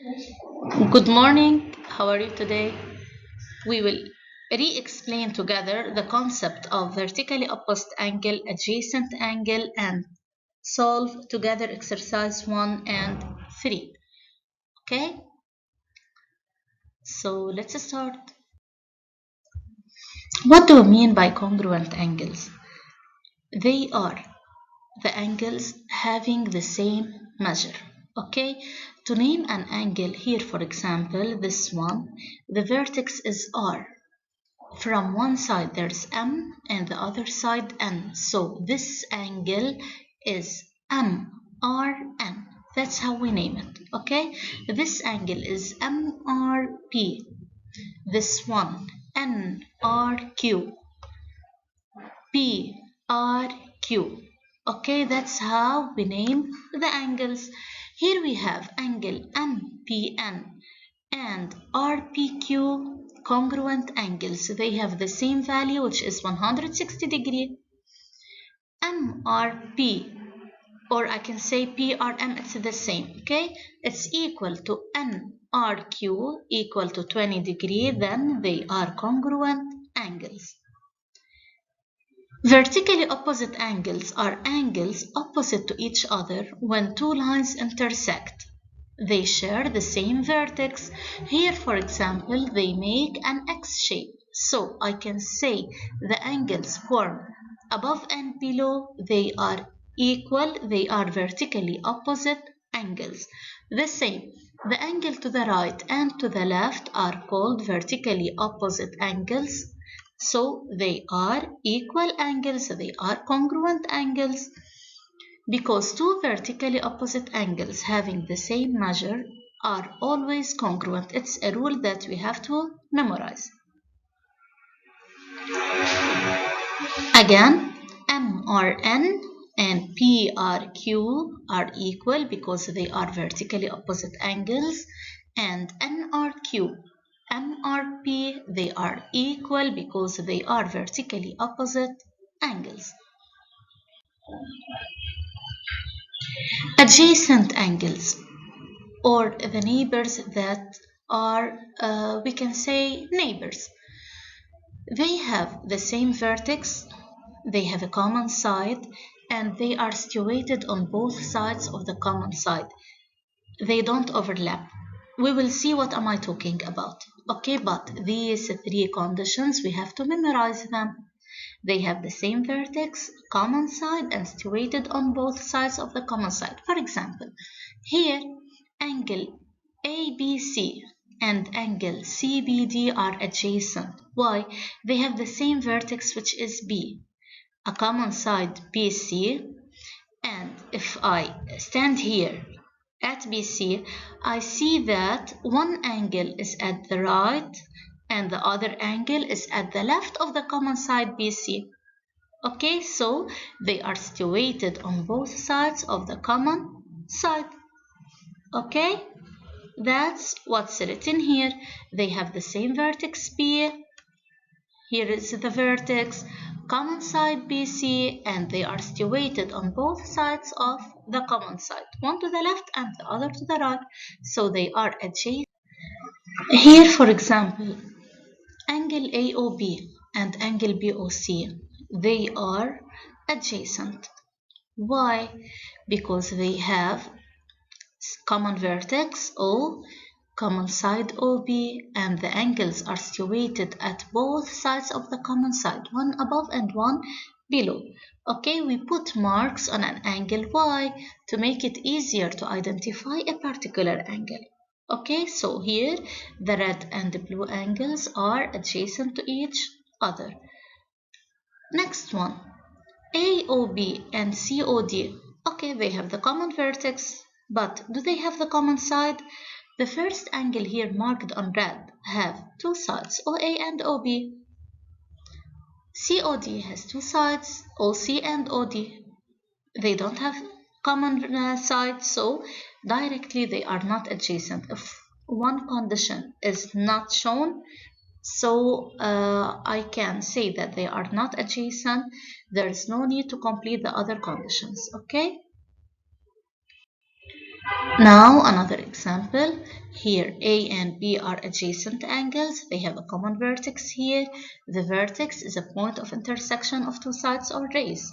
Good morning. How are you today? We will re-explain together the concept of vertically opposite angle, adjacent angle, and solve together exercise 1 and 3. Okay? So let's start. What do we mean by congruent angles? They are the angles having the same measure. Okay, to name an angle here, for example, this one, the vertex is R. From one side there's M and the other side N. So this angle is MRN. That's how we name it. Okay, this angle is MRP. This one NRQ. PRQ. Okay, that's how we name the angles. Here we have angle MPN and RPQ, congruent angles. They have the same value, which is 160 degree. MRP, or I can say PRM, it's the same. Okay, it's equal to NRQ equal to 20 degree. Then they are congruent angles. Vertically opposite angles are angles opposite to each other when two lines intersect. They share the same vertex. Here, for example, they make an X shape. So I can say the angles formed above and below, they are equal, they are vertically opposite angles. The same, the angle to the right and to the left are called vertically opposite angles. So they are equal angles, they are congruent angles. Because two vertically opposite angles having the same measure are always congruent. It's a rule that we have to memorize. Again, MRN and PRQ are equal because they are vertically opposite angles, and NRQ, MRP, they are equal because they are vertically opposite angles. Adjacent angles, or the neighbors that are, we can say, neighbors. They have the same vertex, they have a common side, and they are situated on both sides of the common side. They don't overlap. We will see what am I talking about. Okay, but these three conditions, we have to memorize them. They have the same vertex, common side, and situated on both sides of the common side. For example, here, angle ABC and angle CBD are adjacent. Why? They have the same vertex, which is B, a common side BC, and if I stand here at BC, I see that one angle is at the right and the other angle is at the left of the common side BC. Okay, so they are situated on both sides of the common side. Okay, that's what's written here. They have the same vertex B. Here is the vertex, common side BC, and they are situated on both sides of the common side, one to the left and the other to the right, so they are adjacent. Here, for example, angle AOB and angle BOC, they are adjacent. Why? Because they have common vertex O, common side OB, and the angles are situated at both sides of the common side, one above and one below. Okay, we put marks on an angle Y to make it easier to identify a particular angle. Okay, so here the red and the blue angles are adjacent to each other. Next one, AOB and COD. Okay, they have the common vertex, but do they have the common side? The first angle here marked on red have two sides, OA and OB. COD has two sides, OC and OD. They don't have common sides, so directly they are not adjacent. If one condition is not shown, so I can say that they are not adjacent. There is no need to complete the other conditions, okay? Now another example. Here A and B are adjacent angles. They have a common vertex here. The vertex is a point of intersection of two sides or rays.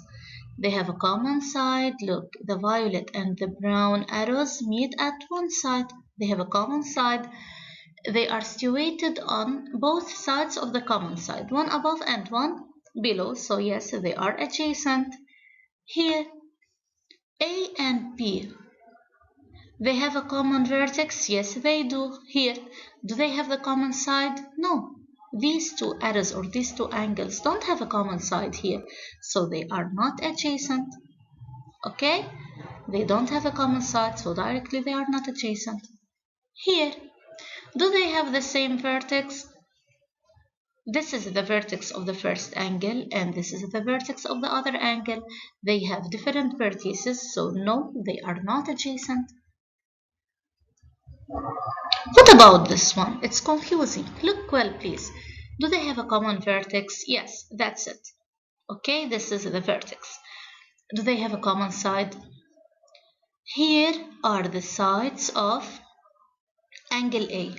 They have a common side. Look, the violet and the brown arrows meet at one side. They have a common side. They are situated on both sides of the common side, one above and one below. So yes, they are adjacent. Here, A and B, they have a common vertex? Yes, they do. Here, do they have the common side? No. These two arrows or these two angles don't have a common side here, so they are not adjacent. Okay? They don't have a common side, so directly they are not adjacent. Here, do they have the same vertex? This is the vertex of the first angle, and this is the vertex of the other angle. They have different vertices, so no, they are not adjacent. What about this one? It's confusing. Look well, please. Do they have a common vertex? Yes, that's it. Okay, this is the vertex. Do they have a common side? Here are the sides of angle A,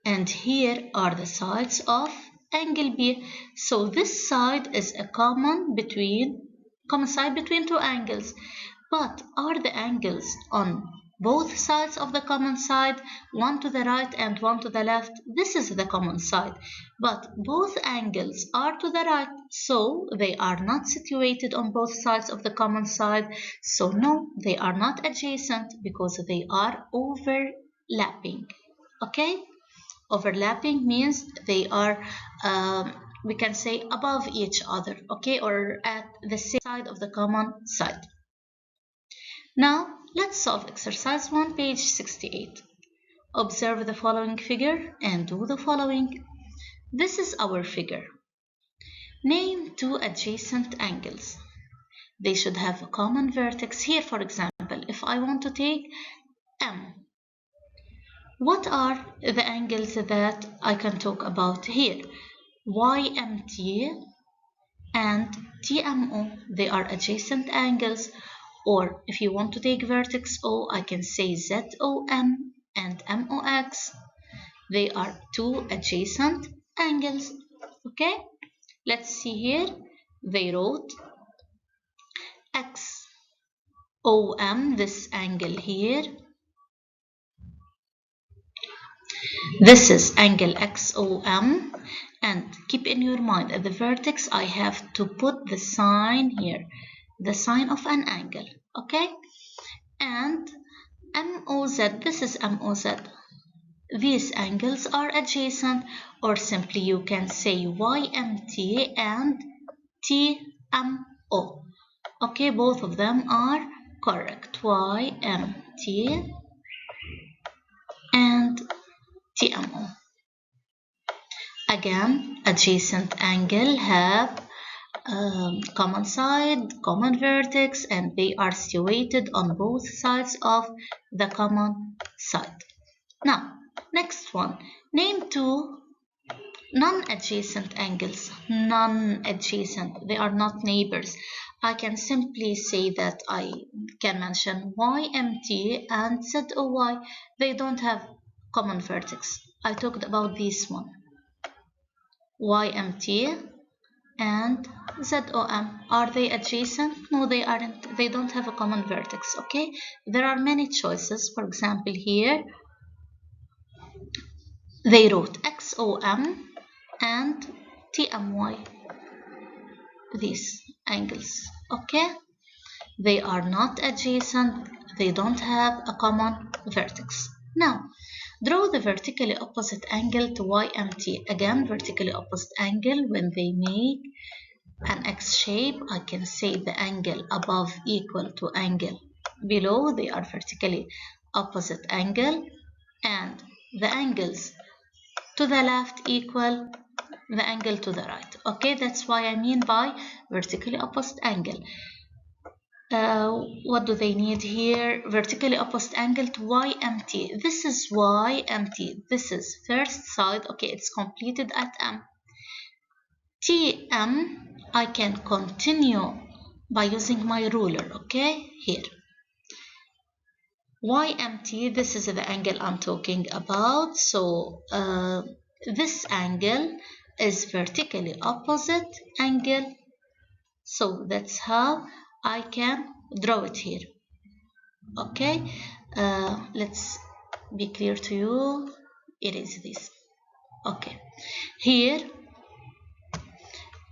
and here are the sides of angle B. So this side is a common side between two angles. But are the angles on both sides of the common side, one to the right and one to the left? This is the common side, but both angles are to the right, so they are not situated on both sides of the common side. So no, they are not adjacent because they are overlapping. Okay? Overlapping means they are, we can say, above each other, okay, or at the same side of the common side. Now, let's solve exercise 1, page 68. Observe the following figure and do the following. This is our figure. Name two adjacent angles. They should have a common vertex. Here, for example, if I want to take M, what are the angles that I can talk about here? YMT and TMO, they are adjacent angles. Or if you want to take vertex O, I can say ZOM and MOX. They are two adjacent angles. Okay, let's see here. They wrote XOM, this angle here. This is angle XOM, and keep in your mind at the vertex I have to put the sign here, the sign of an angle, okay? And MOZ, this is MOZ. These angles are adjacent, or simply you can say YMT and TMO. Okay, both of them are correct. YMT and TMO. Again, adjacent angle have common side, common vertex, and they are situated on both sides of the common side. Now, next one. Name two non-adjacent angles. Non-adjacent, they are not neighbors. I can simply say that I can mention YMT and ZOY. They don't have common vertex. I talked about this one. YMT and ZOM. Are they adjacent? No, they aren't. They don't have a common vertex, okay? There are many choices. For example, here they wrote XOM and TMY, these angles, okay? They are not adjacent. They don't have a common vertex. Now, draw the vertically opposite angle to YMT. Again, vertically opposite angle, when they make an X shape, I can say the angle above equal to angle below. They are vertically opposite angle, and the angles to the left equal the angle to the right. Okay, that's why I mean by vertically opposite angle. What do they need here? Vertically opposite angle to YMT. This is YMT. This is first side. Okay, it's completed at M. TM, I can continue by using my ruler. Okay, here. YMT, this is the angle I'm talking about. So this angle is vertically opposite angle. So that's how I can draw it here. Okay, let's be clear to you. It is this. Okay, here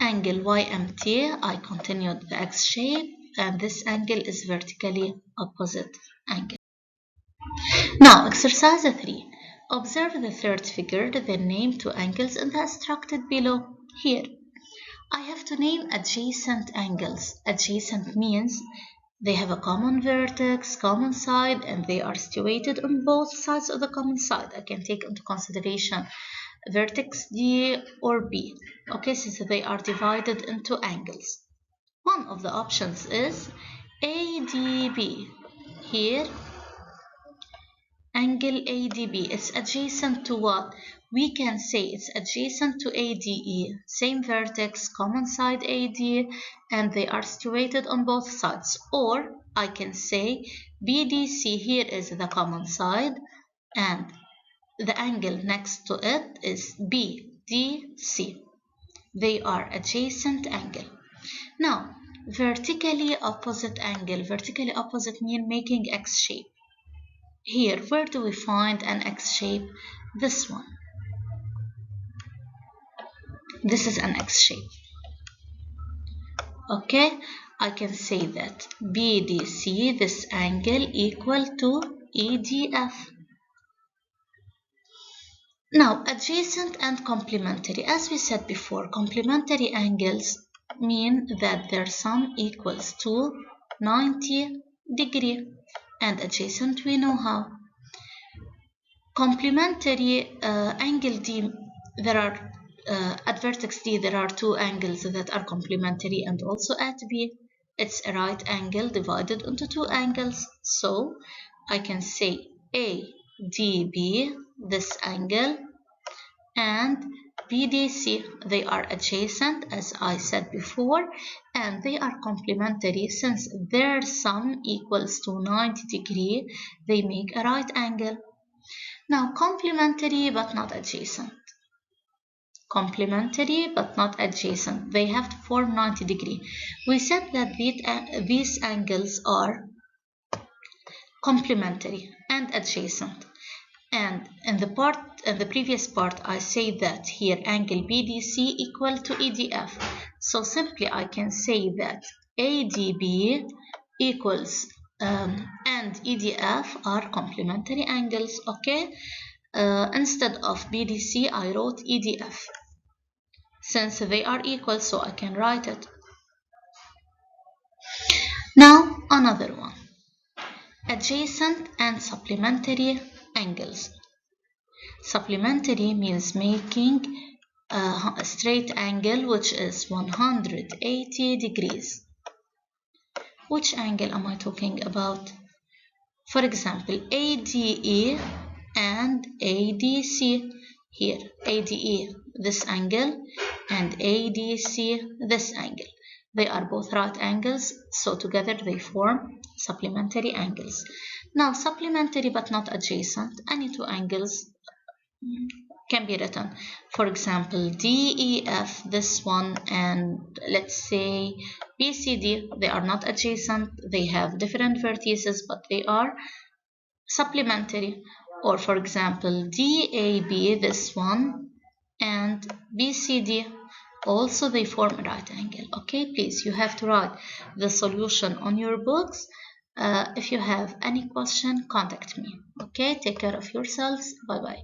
angle YMT, I continued the X shape, and this angle is vertically opposite angle. Now, exercise 3. Observe the third figure, then name two angles instructed below. Here, I have to name adjacent angles. Adjacent means they have a common vertex, common side, and they are situated on both sides of the common side. I can take into consideration vertex D or B. Okay, since they are divided into angles. One of the options is ADB. Here, angle ADB is adjacent to what? We can say it's adjacent to ADE, same vertex, common side AD, and they are situated on both sides. Or I can say BDC, here is the common side, and the angle next to it is BDC. They are adjacent angle. Now, vertically opposite angle. Vertically opposite mean making X shape. Here, where do we find an X shape? This one. This is an X shape. Okay, I can say that BDC, this angle, equal to EDF. Now, adjacent and complementary. As we said before, complementary angles mean that their sum equals to 90 degrees. And adjacent, we know how. Complementary angle D, there are at vertex D, there are two angles that are complementary, and also at B, it's a right angle divided into two angles. So I can say ADB, this angle, and BDC, they are adjacent, as I said before, and they are complementary. Since their sum equals to 90 degrees, they make a right angle. Now, complementary but not adjacent. Complementary but not adjacent. They have to form 90 degrees. We said that these angles are complementary and adjacent. And in the previous part, I say that here angle BDC equal to EDF. So simply I can say that ADB equals and EDF are complementary angles. Okay. Instead of BDC, I wrote EDF. Since they are equal, so I can write it. Now, another one. Adjacent and supplementary angles. Supplementary means making a straight angle which is 180 degrees. Which angle am I talking about? For example, ADE and ADC. Here, ADE, this angle, and ADC, this angle. They are both right angles, so together they form supplementary angles. Now, supplementary but not adjacent, any two angles can be written. For example, DEF, this one, and let's say BCD, they are not adjacent, they have different vertices, but they are supplementary. Or for example, DAB, this one, and BCD, also they form a right angle. Okay, please, you have to write the solution on your books. If you have any question, contact me. Okay, take care of yourselves. Bye bye.